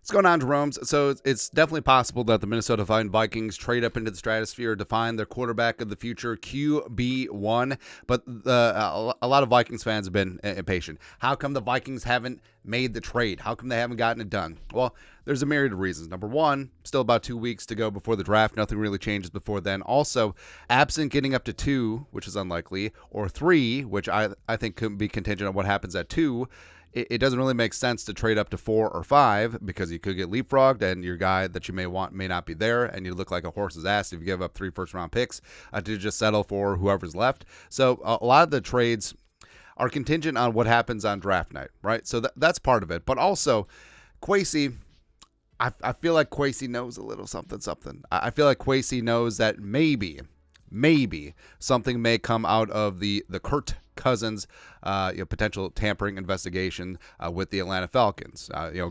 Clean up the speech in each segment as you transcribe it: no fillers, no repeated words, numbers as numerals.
What's going on, Jerome? So it's definitely possible that the Minnesota Vikings trade up into the stratosphere to find their quarterback of the future, QB1. But a lot of Vikings fans have been impatient. How come the Vikings haven't made the trade? How come they haven't gotten it done? Well, there's a myriad of reasons. Number one, still about 2 weeks to go before the draft. Nothing really changes before then. Also, absent getting up to 2, which is unlikely, or 3, which I think could be contingent on what happens at 2, it doesn't really make sense to trade up to 4 or 5 because you could get leapfrogged and your guy that you may want may not be there, and you look like a horse's ass if you give up 3 first-round picks to just settle for whoever's left. So a lot of the trades are contingent on what happens on draft night, right? So that's part of it. But also, Kwesi, I feel like Kwesi knows a little something. I feel like Kwesi knows that maybe something may come out of the Kirk Cousins potential tampering investigation with the Atlanta Falcons.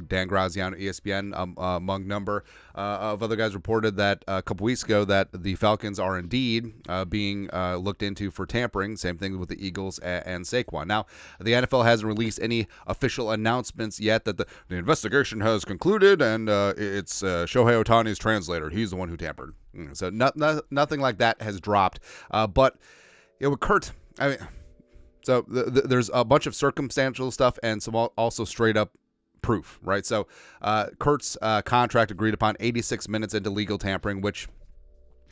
Dan Graziano, ESPN, among number of other guys, reported that a couple weeks ago that the Falcons are indeed being looked into for tampering. Same thing with the Eagles and Saquon. Now, the NFL hasn't released any official announcements yet that the investigation has concluded, and it's Shohei Ohtani's translator. He's the one who tampered. So nothing like that has dropped. But with Kurt, I mean, so there's a bunch of circumstantial stuff and some also straight up proof, right? So Kurt's contract agreed upon 86 minutes into legal tampering, which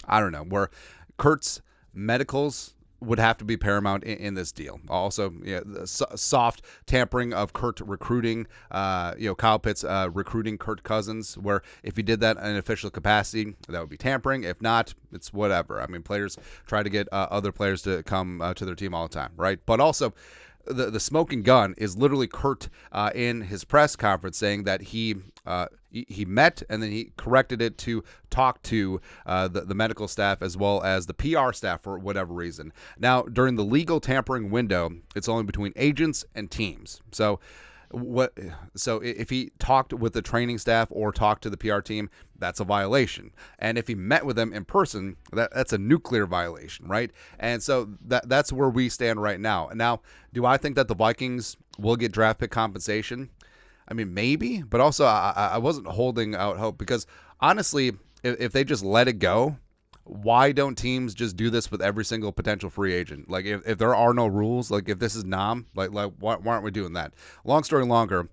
I don't know, where Kurt's medicals would have to be paramount in this deal. Also, the soft tampering of Kurt recruiting, Kyle Pitts recruiting Kirk Cousins, where if he did that in an official capacity, that would be tampering. If not, it's whatever. I mean, players try to get other players to come to their team all the time, right? But also, the smoking gun is literally Kurt in his press conference saying that he met and then he corrected it to talk to the medical staff as well as the PR staff for whatever reason. Now, during the legal tampering window, it's only between agents and teams. So if he talked with the training staff or talked to the PR team, that's a violation. And if he met with them in person, that's a nuclear violation, right? And so that's where we stand right now. Now, do I think that the Vikings will get draft pick compensation? I mean, maybe, but also I wasn't holding out hope because honestly, if they just let it go, why don't teams just do this with every single potential free agent? Like if there are no rules, like if this is NOM, like why aren't we doing that? Long story longer.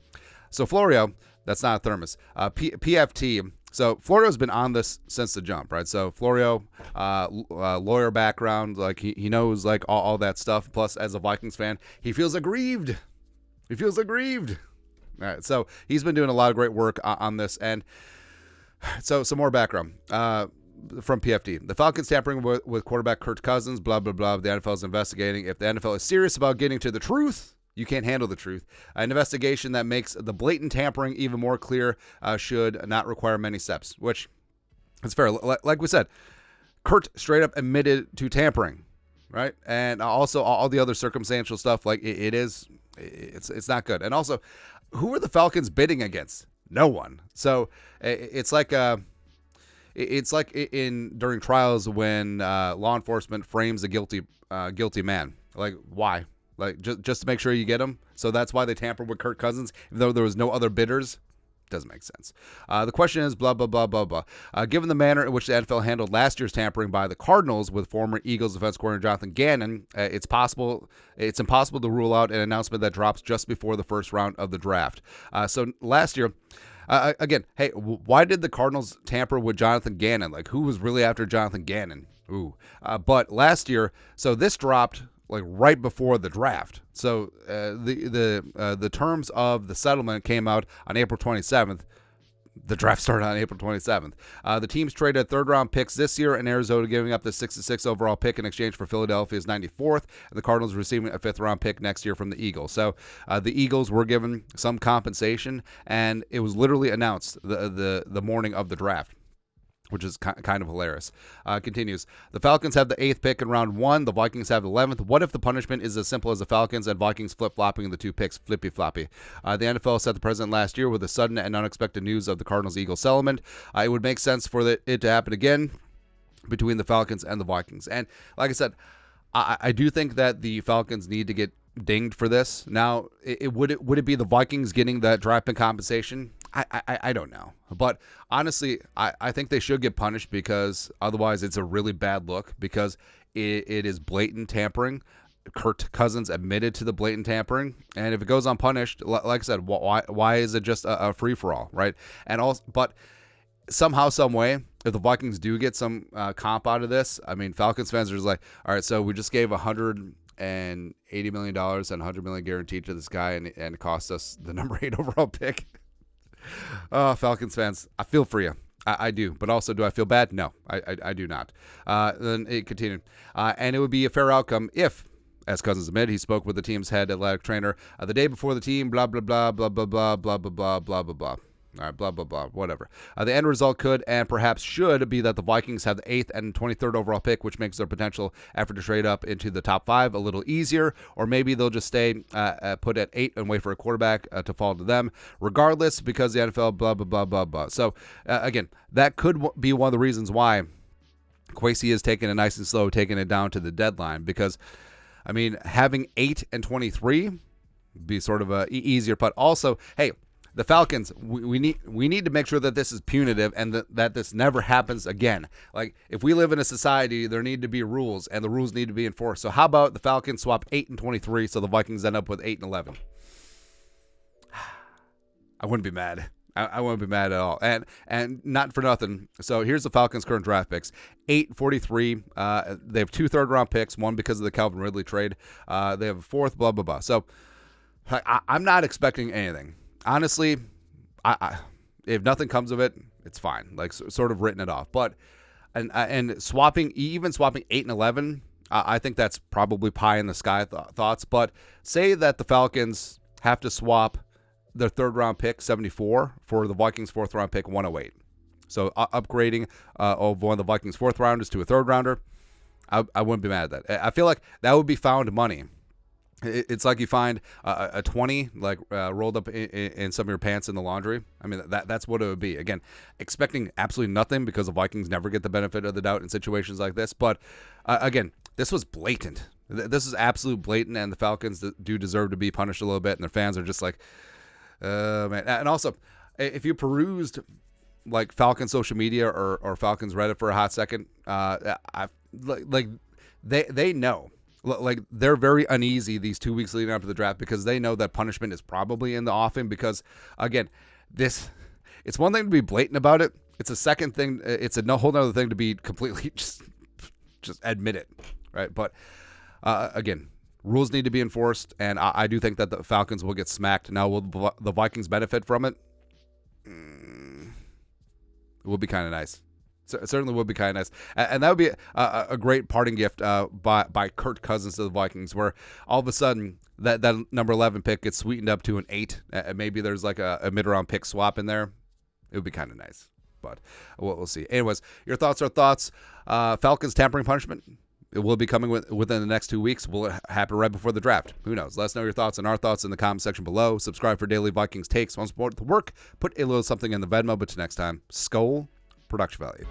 So Florio, that's not a thermos. PFT. So Florio's been on this since the jump, right? So Florio, lawyer background, like he knows like all that stuff. Plus, as a Vikings fan, he feels aggrieved. All right, so he's been doing a lot of great work on this. And so some more background from PFT. The Falcons tampering with quarterback Kirk Cousins, blah, blah, blah. The NFL is investigating. If the NFL is serious about getting to the truth, you can't handle the truth. An investigation that makes the blatant tampering even more clear should not require many steps, which is fair. Like we said, Kurt straight up admitted to tampering, right? And also all the other circumstantial stuff, like it's not good. And also, who are the Falcons bidding against? No one. So it's like during trials when law enforcement frames a guilty man. Like, why? Like just to make sure you get him. So that's why they tampered with Kirk Cousins, even though there was no other bidders. Doesn't make sense. The question is blah, blah, blah, blah, blah. Given the manner in which the NFL handled last year's tampering by the Cardinals with former Eagles defense coordinator Jonathan Gannon, it's impossible to rule out an announcement that drops just before the first round of the draft. So last year, again, hey, why did the Cardinals tamper with Jonathan Gannon? Like, who was really after Jonathan Gannon? But last year, so this dropped like right before the draft. So the terms of the settlement came out on April 27th. The draft started on April 27th. The teams traded third-round picks this year, and Arizona giving up the 66th overall pick in exchange for Philadelphia's 94th, and the Cardinals receiving a fifth-round pick next year from the Eagles. So the Eagles were given some compensation, and it was literally announced the morning of the draft, which is kind of hilarious. Continues. The Falcons have the 8th pick in round 1. The Vikings have the 11th. What if the punishment is as simple as the Falcons and Vikings flip-flopping the 2 picks, flippy-floppy? The NFL set the precedent last year with the sudden and unexpected news of the Cardinals-Eagles settlement. It would make sense for it to happen again between the Falcons and the Vikings. And like I said, I do think that the Falcons need to get dinged for this. Now, would it be the Vikings getting that draft pick compensation? I don't know. But honestly, I think they should get punished because otherwise it's a really bad look because it is blatant tampering. Kirk Cousins admitted to the blatant tampering, and if it goes unpunished, like I said, why is it just a free for all, right? And also, but somehow, some way, if the Vikings do get some comp out of this, I mean, Falcons fans are just like, all right, so we just gave $180 million and $100 million guaranteed to this guy, and it cost us the number 8 overall pick. Falcons fans, I feel for you. I do, but also, do I feel bad? No, I do not. Then it continued, and it would be a fair outcome if, as Cousins admitted, he spoke with the team's head athletic trainer the day before the team, blah, blah, blah, blah, blah, blah, blah, blah, blah, blah, blah, blah. All right, blah, blah, blah, whatever. The end result could and perhaps should be that the Vikings have the 8th and 23rd overall pick, which makes their potential effort to trade up into the top 5 a little easier, or maybe they'll just stay put at 8 and wait for a quarterback to fall to them, regardless, because the NFL, blah, blah, blah, blah, blah. So, again, that could be one of the reasons why Kwesi is taking it nice and slow, taking it down to the deadline, because I mean, having 8 and 23 be sort of a easier putt. Also, hey, the Falcons, we need to make sure that this is punitive and that this never happens again. Like, if we live in a society, there need to be rules, and the rules need to be enforced. So how about the Falcons swap 8 and 23 so the Vikings end up with 8 and 11? I wouldn't be mad. I wouldn't be mad at all. And not for nothing. So here's the Falcons' current draft picks. 8, 43. They have 2 third-round picks, one because of the Calvin Ridley trade. They have a 4th, blah, blah, blah. So I'm not expecting anything. Honestly, if nothing comes of it, it's fine. Like, sort of written it off. But and swapping 8 and 11, I think that's probably pie in the sky thoughts. But say that the Falcons have to swap their third-round pick, 74, for the Vikings' fourth-round pick, 108. So upgrading of one of the Vikings' fourth-rounders to a third-rounder, I wouldn't be mad at that. I feel like that would be found money. It's like you find a 20 like rolled up in some of your pants in the laundry. I mean, that's what it would be. Again, expecting absolutely nothing because the Vikings never get the benefit of the doubt in situations like this. But again, this was blatant. This is absolute blatant, and the Falcons do deserve to be punished a little bit, and their fans are just like, man. And also, if you perused like Falcons social media or Falcons Reddit for a hot second, they know, like, they're very uneasy these 2 weeks leading up to the draft because they know that punishment is probably in the offing. Because again, it's one thing to be blatant about it. It's a second thing. It's a whole other thing to be completely just admit it, right? But again, rules need to be enforced, and I do think that the Falcons will get smacked. Now, will the Vikings benefit from it? It would be kind of nice. So it certainly would be kind of nice. And that would be a great parting gift by Kirk Cousins to the Vikings, where all of a sudden that number 11 pick gets sweetened up to an 8. Maybe there's like a mid-round pick swap in there. It would be kind of nice. But we'll see. Anyways, your thoughts are thoughts. Falcons tampering punishment. It will be coming within the next 2 weeks. Will it happen right before the draft? Who knows? Let us know your thoughts and our thoughts in the comment section below. Subscribe for daily Vikings takes. Want to support the work? Put a little something in the Venmo. But till next time, Skol, production value.